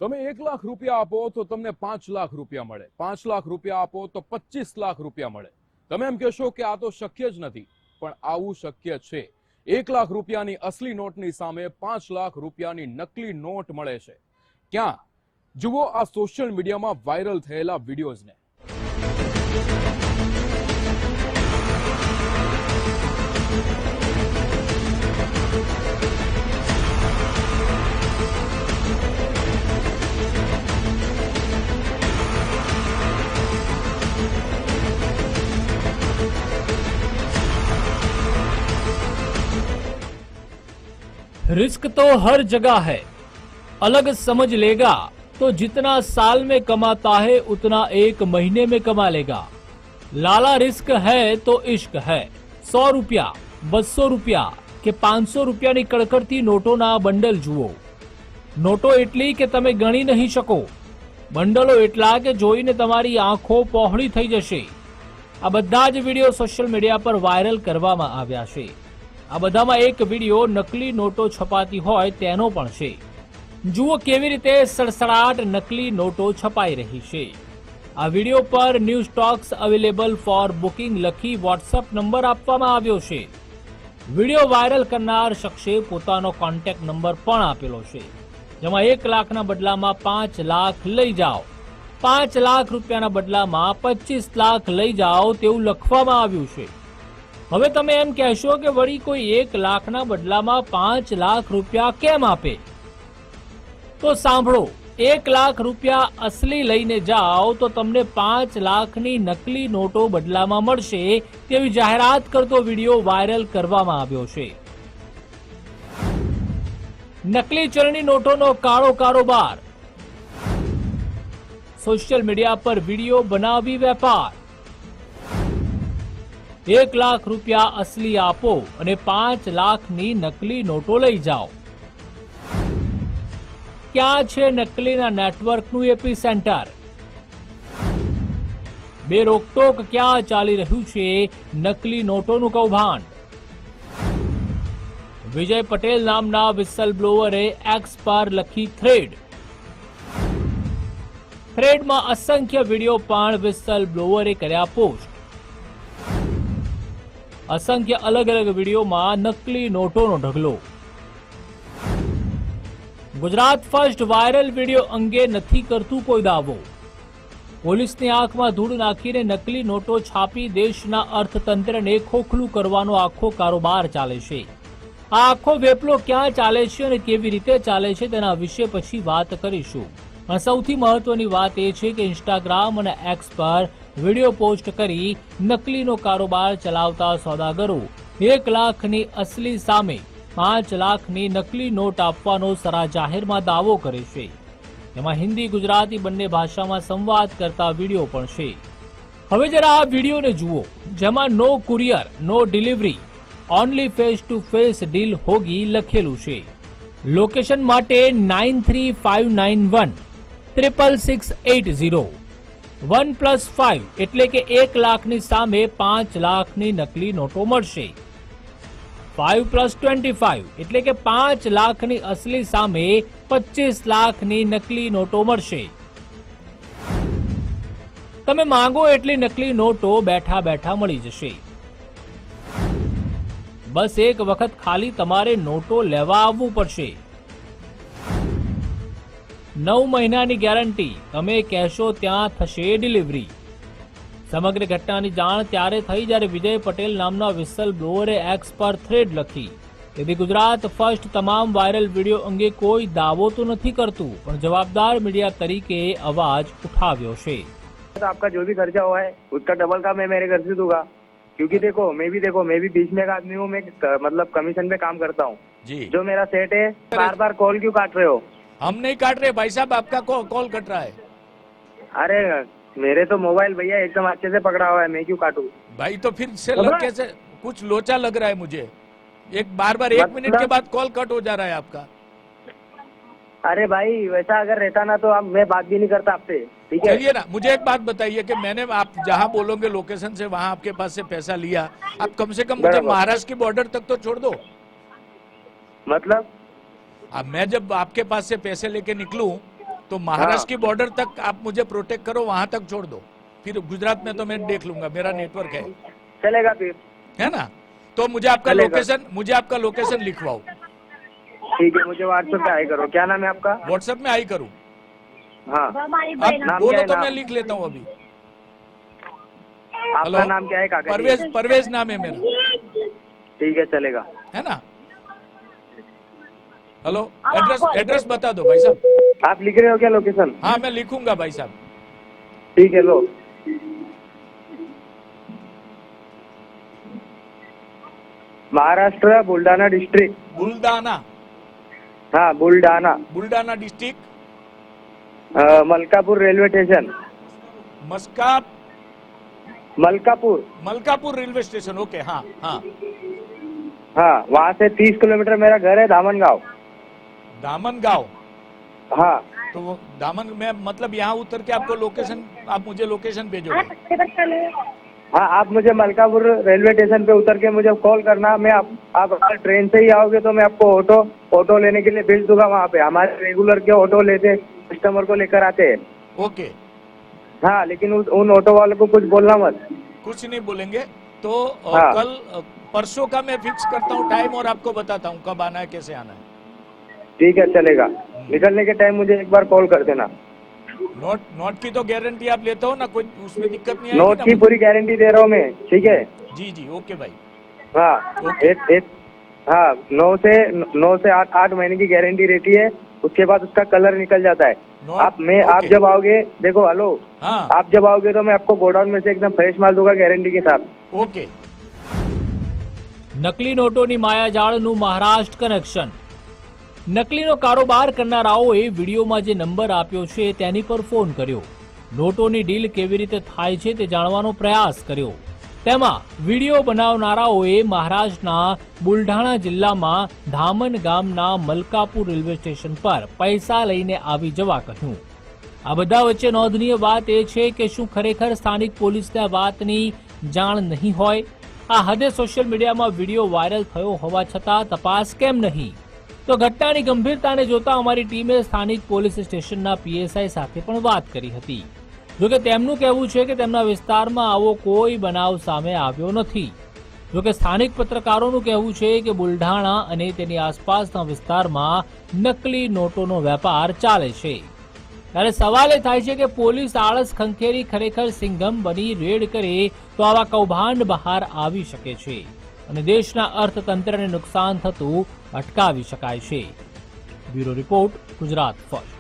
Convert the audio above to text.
તમે 1 લાખ રૂપિયા આપો તો તમને 5 લાખ રૂપિયા મળે, 5 લાખ રૂપિયા આપો તો 25 લાખ રૂપિયા મળે। તમે એમ કહેશો કે આ તો શક્ય જ નથી, પણ આવું શક્ય છે। 1 લાખ રૂપિયાની અસલી નોટની સામે 5 લાખ રૂપિયાની નકલી નોટ મળે છે। ક્યાં? જુઓ આ સોશિયલ મીડિયામાં વાયરલ થયેલા વિડીયોઝને। रिस्क तो हर जगह है, अलग समझ लेगा तो जितना साल में कमाता है उतना एक महीने में कमा लेगा। लाला रिस्क है तो इश्क है। 100 रुपया, 200 रुपया के 500 रुपयाની કડકડતી નોટોના બંડલ જુઓ। નોટો એટલી કે તમે ગણી નહીં શકો, બંડલો એટલા કે જોઈને તમારી આંખો પહોળી થઈ જશે। આ બધા જ વિડીયો સોશિયલ મીડિયા પર વાયરલ કરવામાં આવ્યા છે। આ બધામાં એક વિડીયો નકલી નોટો છપાતી હોય તેનો પણ છે। જુઓ કેવી રીતે સડસડાટ નકલી નોટો છપાઈ રહી છે। આ વિડીયો પર new stocks available for booking લખી વોટ્સએપ નંબર આપવામાં આવ્યો છે। વિડીયો વાયરલ કરનાર શખ્સે પોતાનો કોન્ટેક્ટ નંબર પણ આપેલો છે, જેમાં 1 લાખના બદલામાં 5 લાખ લઈ જાઓ, 5 લાખ રૂપિયાના બદલામાં 25 લાખ લઈ જાઓ તેવું લખવામાં આવ્યું છે। હવે તમે એમ કહેશો કે વળી કોઈ 1 લાખના બદલામાં 5 લાખ રૂપિયા કેમ આપે? તો સાંભળો, 1 લાખ રૂપિયા અસલી લઈને જાઓ તો તમને 5 લાખની નકલી નોટો બદલામાં મળશે તેવી જાહેરાત કરતો વિડીયો વાયરલ કરવામાં આવ્યો છે। નકલી ચલણી નોટોનો કાળો કારોબાર, સોશિયલ મીડિયા પર વિડીયો બનાવી વેપાર। 1 લાખ રૂપિયા અસલી આપો અને 5 લાખની નકલી નોટો લઈ જાઓ। ક્યાં છે નકલીના નેટવર્કનું એપિસેન્ટર? બેરોકટોક ક્યાં ચાલી રહ્યું છે નકલી નોટોનું કૌભાંડ? વિજય પટેલ નામના વિસલ બ્લોવરે એક્સ પર લખી થ્રેડ। થ્રેડમાં અસંખ્ય વિડીયો પણ વિસલ બ્લોવરે કર્યા પોસ્ટ। असंख्य अलग अलग वीडियो में नकली नोटों ढगलो। गुजरात फर्स्ट वायरल वीडियो अंगे नहीं करतु कोई दावो। पुलिस ने आंख में धूल नाखीने नकली नोटो छापी देशना अर्थतंत्र ने खोखलू करवानो आखो कारोबार चाले छे। आ आखो वेपलो क्या चाले छे अने केवी रीते चाले छे तेना विषे पछी वात करीशुं। सौथी महत्वनी वात ए छे के इंस्टाग्राम अने एक्स पर वीडियो पोस्ट करी नकलीनो कारोबार चलावता सौदागरो 1 लाखनी असली सामे 5 लाखनी नकली नोट आपवानो सरा जाहेरमां दावो करे छे। एमां हिंदी गुजराती बंने भाषामां संवाद करता विडियो पण छे। हवे जरा आ विडियोने जुओ, जेमां no courier no delivery only face to face deal होगी लखेलुं छे। लोकेशन माटे 935991 66680 1+5 એટલે કે 1 લાખની સામે 5 લાખની નકલી નોટો મળશે। 5+25 એટલે કે 5 લાખની અસલી સામે 25 લાખની નકલી નોટો મળશે। તમે માંગો એટલી નકલી નોટો બેઠા બેઠા મળી જશે। બસ એક વખત ખાલી તમારે નોટો લેવા આવવું પડશે। 9 મહિનાની ગેરંટી, તમે કહેશો ત્યાં થશે ડિલિવરી। સમગ્ર ઘટનાની જાણ ત્યારે થઈ જ્યારે વિજય પટેલ નામના વિસલ બ્લોવરે એક્સ પર થ્રેડ લખી। તેથી ગુજરાત ફર્સ્ટ તમામ વાયરલ વીડિયો અંગે કોઈ દાવો તો નથી કરતું, પણ જવાબદાર મીડિયા તરીકે અવાજ ઉઠાવ્યો છે। आपका जो भी खर्चा हुआ है उसका डबल का मैं मेरे घर से दूंगा, क्योंकि देखो मैं भी बीच में का आदमी हूँ। मैं मतलब कमीशन पे काम करता हूँ जी। जो मेरा सेट है, बार बार कॉल क्यों काट रहे हो? हम नहीं काट रहे भाई साहब, आपका कॉल कट रहा है। अरे मेरे तो मोबाइल भैया एकदम अच्छे से पकड़ा हुआ है, मैं क्यों काटूं? भाई तो फिर से कैसे कुछ लोचा लग रहा है मुझे। एक बार 1 मिनट के बाद कॉल कट हो जा रहा है आपका। अरे भाई वैसा अगर रहता ना तो अब मैं बात भी नहीं करता आपसे, ठीक है? चलिए ना, मुझे एक बात बताइए कि मैंने आप जहाँ बोलोगे लोकेशन से वहाँ आपके पास से पैसा लिया, आप कम से कम मुझे महाराष्ट्र की बॉर्डर तक तो छोड़ दो। मतलब अब मैं जब आपके पास से पैसे लेके निकलूं तो महाराष्ट्र की बॉर्डर तक आप मुझे प्रोटेक्ट करो, वहां तक छोड़ दो, फिर गुजरात में तो मैं देख लूंगा, मेरा नेटवर्क है, चलेगा फिर। है ना। तो मुझे आपका लोकेशन लिखवाओ। ठीक है, मुझे व्हाट्सएप पे आई करो। क्या नाम है आपका? व्हाट्सएप में आई करूँ? हाँ, आप नाम बोलो क्या है? तो नाम? मैं लिख लेता हूँ अभी। आपका नाम क्या है काका? परवेज नाम है मेरा, ठीक है, चलेगा। है ना। हेलो, एड्रेस बता दो भाई साहब। आप लिख रहे हो क्या लोकेशन? हाँ, मैं लिखूंगा भाई साहब। ठीक है, लो। महाराष्ट्र, बुलढाणा डिस्ट्रिक्ट। बुलढाणा? हाँ, Buldhana district, Malkapur railway station. Malkapur railway station. Okay, हाँ हाँ हाँ, वहाँ से 30 किलोमीटर मेरा घर है, दामनगांव। हाँ, तो वो दामन में मतलब यहाँ उतर के आपको लोकेशन, आप मुझे लोकेशन भेजोगे? हाँ, आप मुझे मलकापुर रेलवे स्टेशन पे उतर के मुझे कॉल करना। मैं आप अगर ट्रेन से ही आओगे तो मैं आपको ऑटो लेने के लिए भेज दूंगा। वहाँ पे हमारे रेगुलर के ऑटो लेते, कस्टमर को लेकर आते हैं। ओके, हाँ, लेकिन उन ऑटो वालों को कुछ बोलना मत। कुछ नहीं बोलेंगे। तो हाँ। कल परसों का मैं फिक्स करता हूँ टाइम और आपको बताता हूँ कब आना है, कैसे आना है। ठीक है, चलेगा। निकलने के टाइम मुझे एक बार कॉल कर देना। नोट की तो गारंटी आप लेते हो ना, कोई उसमें दिक्कत नहीं नोट आएगी की ना? पूरी गारंटी दे रहा हूँ मैं, ठीक है? जी, ओके भाई। हाँ, ओके। हाँ, 9 से 8 महीने की गारंटी रहती है। उसके बाद उसका कलर निकल जाता है। आप जब आओगे, देखो, हेलो, हाँ, आप जब आओगे तो मैं आपको गोडाउन में से एकदम फ्रेश माल दूंगा गारंटी के साथ। ओके। નકલી નોટોની માયાજાળનું મહારાષ્ટ્ર કનેક્શન. નકલીનો કારોબાર કરનારાઓએ વિડીયોમાં જે નંબર આપ્યો છે તેની પર ફોન કર્યો. નોટોની ડીલ કેવી રીતે થાય છે તે જાણવાનો પ્રયાસ કર્યો. તેમાં વિડીયો બનાવનારાઓએ મહારાષ્ટ્રના બુલઢાણા જિલ્લામાં ધામન ગામના મલકાપુર રેલવે સ્ટેશન પર પૈસા લઈને આવી જવા કહ્યું. આ બધા વચ્ચે નોંધનીય વાત એ છે કે શું ખરેખર સ્થાનિક પોલીસને આ વાતની જાણ નહીં હોય? આ હદે સોશિયલ મીડિયામાં વિડીયો વાયરલ થયો હોવા છતાં તપાસ કેમ નહીં? તો ઘટનાની ગંભીરતાને જોતા અમારી ટીમે સ્થાનિક પોલીસ સ્ટેશનના પીએસઆઈ સાથે પણ વાત કરી હતી. જોકે તેમનું કહેવું છે કે તેમના વિસ્તારમાં આવો કોઈ બનાવ સામે આવ્યો નથી. જોકે સ્થાનિક પત્રકારોનું કહેવું છે કે બુલઢાણા અને તેની આસપાસના વિસ્તારમાં નકલી નોટોનો વેપાર ચાલે છે. ત્યારે સવાલ એ થાય છે કે પોલીસ આળસ ખંખેરી ખરેખર સિંઘમ બની રેડ કરે તો આવા કૌભાંડ બહાર આવી શકે છે અને દેશના અર્થતંત્રને નુકસાન થતું અટકાવી શકાય છે. Bureau report, Gujarat first.